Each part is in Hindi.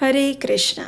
हरे कृष्णा।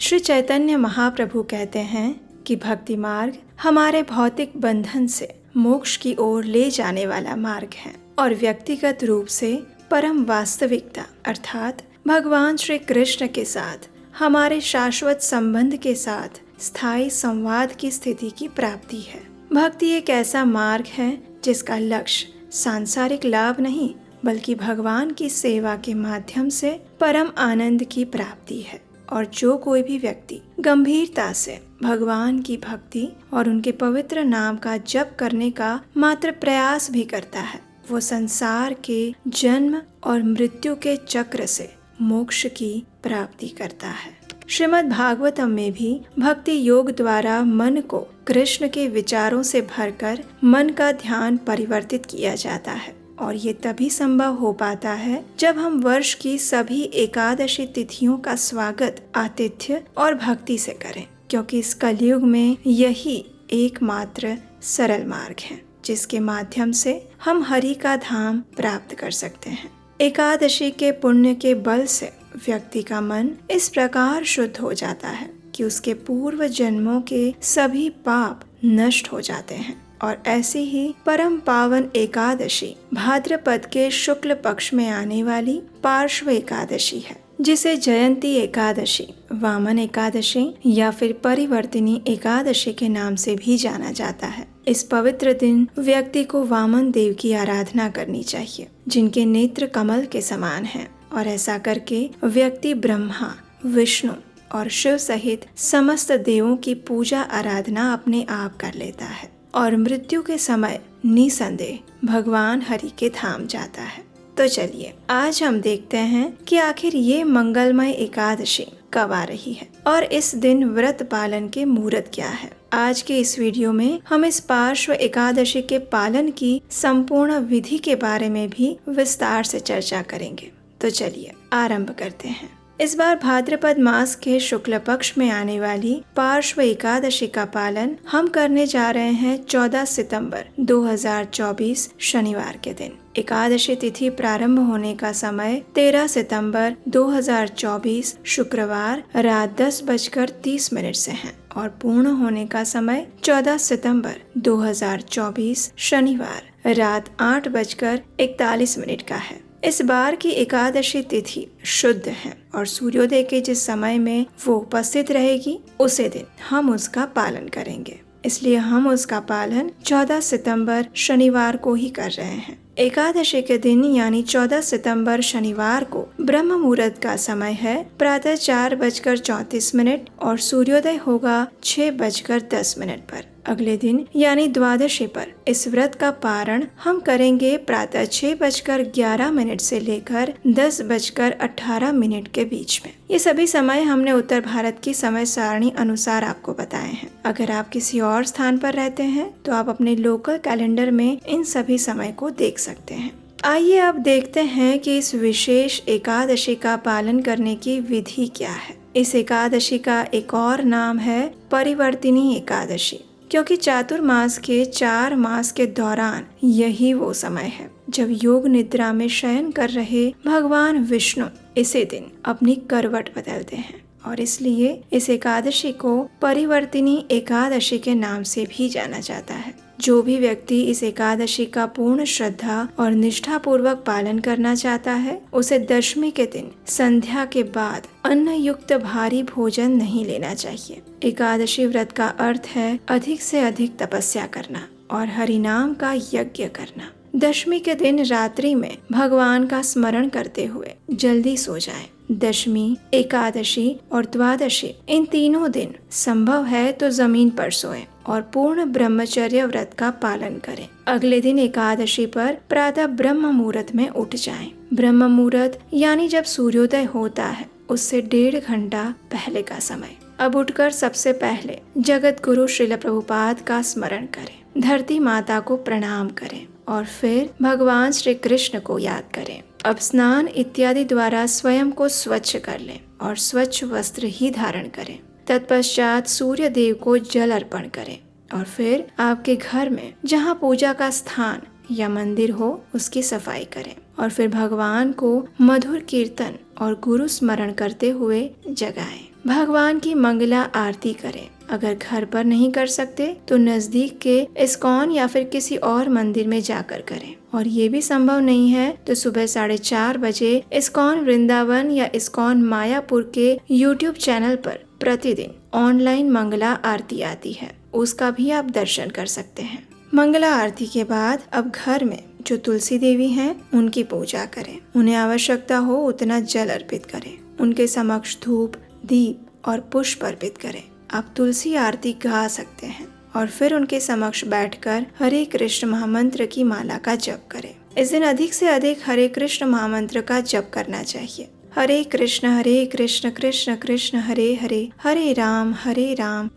श्री चैतन्य महाप्रभु कहते हैं कि भक्ति मार्ग हमारे भौतिक बंधन से मोक्ष की ओर ले जाने वाला मार्ग है और व्यक्तिगत रूप से परम वास्तविकता अर्थात भगवान श्री कृष्ण के साथ हमारे शाश्वत संबंध के साथ स्थायी संवाद की स्थिति की प्राप्ति है। भक्ति एक ऐसा मार्ग है जिसका लक्ष्य सांसारिक लाभ नहीं बल्कि भगवान की सेवा के माध्यम से परम आनंद की प्राप्ति है। और जो कोई भी व्यक्ति गंभीरता से भगवान की भक्ति और उनके पवित्र नाम का जप करने का मात्र प्रयास भी करता है, वो संसार के जन्म और मृत्यु के चक्र से मोक्ष की प्राप्ति करता है। श्रीमद् भागवतम में भी भक्ति योग द्वारा मन को कृष्ण के विचारों से भरकर मन का ध्यान परिवर्तित किया जाता है और ये तभी संभव हो पाता है जब हम वर्ष की सभी एकादशी तिथियों का स्वागत आतिथ्य और भक्ति से करें, क्योंकि इस कलयुग में यही एकमात्र सरल मार्ग है जिसके माध्यम से हम हरि का धाम प्राप्त कर सकते हैं। एकादशी के पुण्य के बल से व्यक्ति का मन इस प्रकार शुद्ध हो जाता है कि उसके पूर्व जन्मों के सभी पाप नष्ट हो जाते हैं और ऐसी ही परम पावन एकादशी भाद्रपद के शुक्ल पक्ष में आने वाली पार्श्व एकादशी है, जिसे जयंती एकादशी, वामन एकादशी या फिर परिवर्तिनी एकादशी के नाम से भी जाना जाता है। इस पवित्र दिन व्यक्ति को वामन देव की आराधना करनी चाहिए, जिनके नेत्र कमल के समान हैं, और ऐसा करके व्यक्ति ब्रह्मा, विष्णु और शिव सहित समस्त देवों की पूजा आराधना अपने आप कर लेता है और मृत्यु के समय निसंदेह भगवान हरि के धाम जाता है। तो चलिए आज हम देखते हैं कि आखिर ये मंगलमय एकादशी कब आ रही है और इस दिन व्रत पालन के मुहूर्त क्या है। आज के इस वीडियो में हम इस पार्श्व एकादशी के पालन की संपूर्ण विधि के बारे में भी विस्तार से चर्चा करेंगे। तो चलिए आरंभ करते हैं। इस बार भाद्रपद मास के शुक्ल पक्ष में आने वाली पार्श्व एकादशी का पालन हम करने जा रहे हैं 14 सितंबर 2024 शनिवार के दिन। एकादशी तिथि प्रारंभ होने का समय 13 सितंबर 2024 शुक्रवार रात 10:30 से है और पूर्ण होने का समय 14 सितंबर 2024 शनिवार रात 8:41 का है। इस बार की एकादशी तिथि शुद्ध है और सूर्योदय के जिस समय में वो उपस्थित रहेगी उसे दिन हम उसका पालन करेंगे, इसलिए हम उसका पालन 14 सितंबर शनिवार को ही कर रहे हैं। एकादशी के दिन यानी 14 सितंबर शनिवार को ब्रह्म मुहूर्त का समय है प्रातः 4:34 और सूर्योदय होगा 6:10 पर। अगले दिन यानी द्वादशी पर इस व्रत का पारण हम करेंगे प्रातः 6:11 से लेकर 10:18 के बीच में। ये सभी समय हमने उत्तर भारत की समय सारणी अनुसार आपको बताए हैं। अगर आप किसी और स्थान पर रहते हैं तो आप अपने लोकल कैलेंडर में इन सभी समय को देख सकते हैं। आइए अब देखते हैं कि इस विशेष एकादशी का पालन करने की विधि क्या है। इस एकादशी का एक और नाम है परिवर्तिनी एकादशी, क्योंकि चातुर्मास के 4 मास के दौरान यही वो समय है जब योग निद्रा में शयन कर रहे भगवान विष्णु इसी दिन अपनी करवट बदलते हैं और इसलिए इस एकादशी को परिवर्तिनी एकादशी के नाम से भी जाना जाता है। जो भी व्यक्ति इस एकादशी का पूर्ण श्रद्धा और निष्ठा पूर्वक पालन करना चाहता है उसे दशमी के दिन संध्या के बाद अन्न युक्त भारी भोजन नहीं लेना चाहिए। एकादशी व्रत का अर्थ है अधिक से अधिक तपस्या करना और हरिनाम का यज्ञ करना। दशमी के दिन रात्रि में भगवान का स्मरण करते हुए जल्दी सो जाएं। दशमी, एकादशी और द्वादशी इन तीनों दिन संभव है तो जमीन पर सोएं और पूर्ण ब्रह्मचर्य व्रत का पालन करें। अगले दिन एकादशी पर प्रातः ब्रह्म मुहूर्त में उठ जाएं। ब्रह्म मुहूर्त यानी जब सूर्योदय होता है उससे 1.5 घंटा पहले का समय। अब उठकर सबसे पहले जगत गुरु श्रील प्रभुपाद का स्मरण करें, धरती माता को प्रणाम करें और फिर भगवान श्री कृष्ण को याद करें। अब स्नान इत्यादि द्वारा स्वयं को स्वच्छ कर लें और स्वच्छ वस्त्र ही धारण करें। तत्पश्चात सूर्य देव को जल अर्पण करें और फिर आपके घर में जहाँ पूजा का स्थान या मंदिर हो उसकी सफाई करें और फिर भगवान को मधुर कीर्तन और गुरु स्मरण करते हुए जगाएं। भगवान की मंगला आरती करें। अगर घर पर नहीं कर सकते तो नजदीक के इस्कॉन या फिर किसी और मंदिर में जाकर करें, और ये भी संभव नहीं है तो सुबह 4:30 बजे इस्कॉन वृंदावन या इस्कॉन मायापुर के YouTube चैनल पर प्रतिदिन ऑनलाइन मंगला आरती आती है, उसका भी आप दर्शन कर सकते हैं। मंगला आरती के बाद अब घर में जो तुलसी देवी हैं उनकी पूजा करें। उन्हें आवश्यकता हो उतना जल अर्पित करें। उनके समक्ष धूप, दीप और पुष्प अर्पित करें। आप तुलसी आरती गा सकते हैं और फिर उनके समक्ष बैठकर हरे कृष्ण महामंत्र की माला का जप करें। इस दिन अधिक से अधिक हरे कृष्ण महामंत्र का जप करना चाहिए। हरे कृष्ण कृष्ण कृष्ण हरे हरे, हरे राम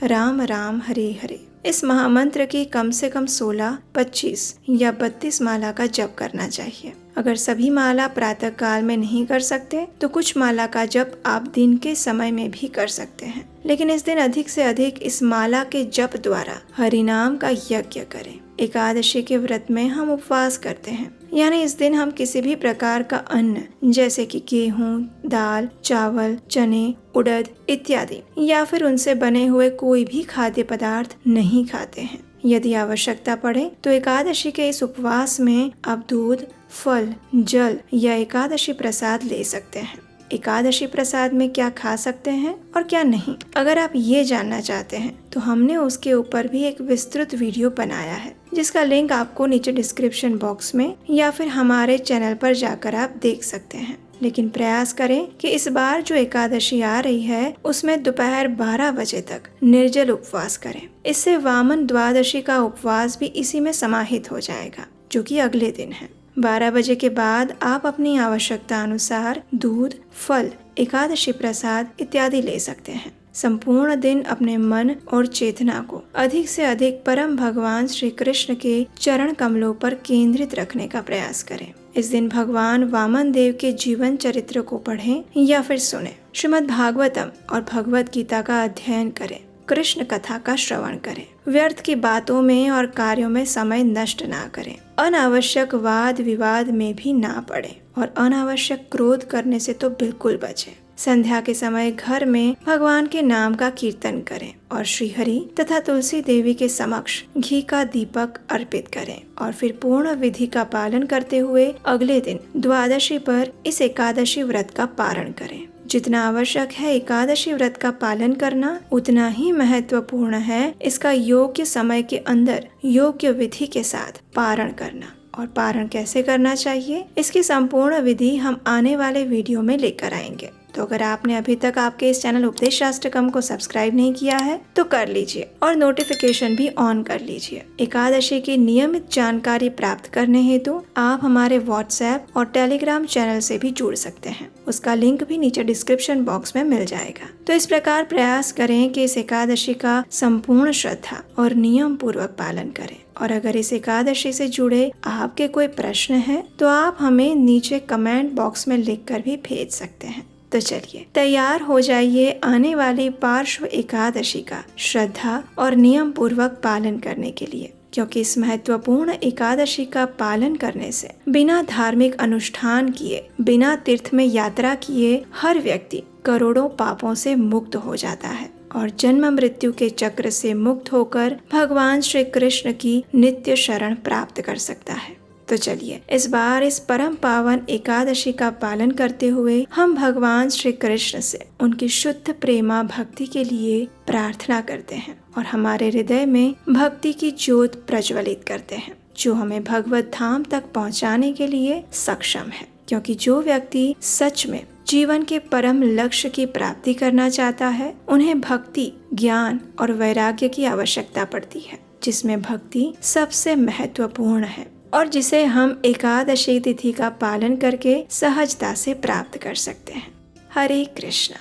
राम राम हरे हरे। इस महामंत्र की कम से कम 16, 25 या 32 माला का जप करना चाहिए। अगर सभी माला प्रातः काल में नहीं कर सकते तो कुछ माला का जप आप दिन के समय में भी कर सकते हैं, लेकिन इस दिन अधिक से अधिक इस माला के जप द्वारा हरि नाम का यज्ञ करें। एकादशी के व्रत में हम उपवास करते हैं, यानी इस दिन हम किसी भी प्रकार का अन्न जैसे कि गेहूं, दाल, चावल, चने, उड़द इत्यादि या फिर उनसे बने हुए कोई भी खाद्य पदार्थ नहीं खाते हैं। यदि आवश्यकता पड़े तो एकादशी के इस उपवास में आप दूध, फल, जल या एकादशी प्रसाद ले सकते हैं। एकादशी प्रसाद में क्या खा सकते हैं और क्या नहीं, अगर आप ये जानना चाहते हैं तो हमने उसके ऊपर भी एक विस्तृत वीडियो बनाया है, जिसका लिंक आपको नीचे डिस्क्रिप्शन बॉक्स में या फिर हमारे चैनल पर जाकर आप देख सकते हैं। लेकिन प्रयास करें कि इस बार जो एकादशी आ रही है उसमें दोपहर 12 बजे तक निर्जल उपवास करें। इससे वामन द्वादशी का उपवास भी इसी में समाहित हो जाएगा, जो कि अगले दिन है। 12 बजे के बाद आप अपनी आवश्यकता अनुसार दूध, फल, एकादशी प्रसाद इत्यादि ले सकते हैं। संपूर्ण दिन अपने मन और चेतना को अधिक से अधिक परम भगवान श्री कृष्ण के चरण कमलों पर केंद्रित रखने का प्रयास करें। इस दिन भगवान वामन देव के जीवन चरित्र को पढ़ें या फिर सुनें। श्रीमद् भागवतम और भगवत गीता का अध्ययन करें। कृष्ण कथा का श्रवण करें। व्यर्थ की बातों में और कार्यों में समय नष्ट ना करें। अनावश्यक वाद विवाद में भी ना पड़े और अनावश्यक क्रोध करने से तो बिल्कुल बचें। संध्या के समय घर में भगवान के नाम का कीर्तन करें और श्री हरि तथा तुलसी देवी के समक्ष घी का दीपक अर्पित करें और फिर पूर्ण विधि का पालन करते हुए अगले दिन द्वादशी पर इस एकादशी व्रत का पारण करें। जितना आवश्यक है एकादशी व्रत का पालन करना, उतना ही महत्वपूर्ण है इसका योग्य समय के अंदर योग्य विधि के साथ पारण करना। और पारण कैसे करना चाहिए, इसकी संपूर्ण विधि हम आने वाले वीडियो में लेकर आएंगे। तो अगर आपने अभी तक आपके इस चैनल उपदेश शास्त्रकम को सब्सक्राइब नहीं किया है तो कर लीजिए और नोटिफिकेशन भी ऑन कर लीजिए। एकादशी की नियमित जानकारी प्राप्त करने हेतु आप हमारे व्हाट्सएप और टेलीग्राम चैनल से भी जुड़ सकते हैं। उसका लिंक भी नीचे डिस्क्रिप्शन बॉक्स में मिल जाएगा। तो इस प्रकार प्रयास करें कि इस एकादशी का संपूर्ण श्रद्धा और नियम पूर्वक पालन करें। और अगर इस एकादशी से जुड़े आपके कोई प्रश्न है तो आप हमें नीचे कमेंट बॉक्स में लिखकर भी भेज सकते हैं। तो चलिए तैयार हो जाइए आने वाली पार्श्व एकादशी का श्रद्धा और नियम पूर्वक पालन करने के लिए, क्योंकि इस महत्वपूर्ण एकादशी का पालन करने से बिना धार्मिक अनुष्ठान किए, बिना तीर्थ में यात्रा किए हर व्यक्ति करोड़ों पापों से मुक्त हो जाता है और जन्म मृत्यु के चक्र से मुक्त होकर भगवान श्री कृष्ण की नित्य शरण प्राप्त कर सकता है। तो चलिए इस बार इस परम पावन एकादशी का पालन करते हुए हम भगवान श्री कृष्ण से उनकी शुद्ध प्रेमा भक्ति के लिए प्रार्थना करते हैं और हमारे हृदय में भक्ति की ज्योत प्रज्वलित करते हैं, जो हमें भगवत धाम तक पहुंचाने के लिए सक्षम है। क्योंकि जो व्यक्ति सच में जीवन के परम लक्ष्य की प्राप्ति करना चाहता है, उन्हें भक्ति, ज्ञान और वैराग्य की आवश्यकता पड़ती है, जिसमें भक्ति सबसे महत्वपूर्ण है और जिसे हम एकादशी तिथि का पालन करके सहजता से प्राप्त कर सकते हैं। हरे कृष्णा।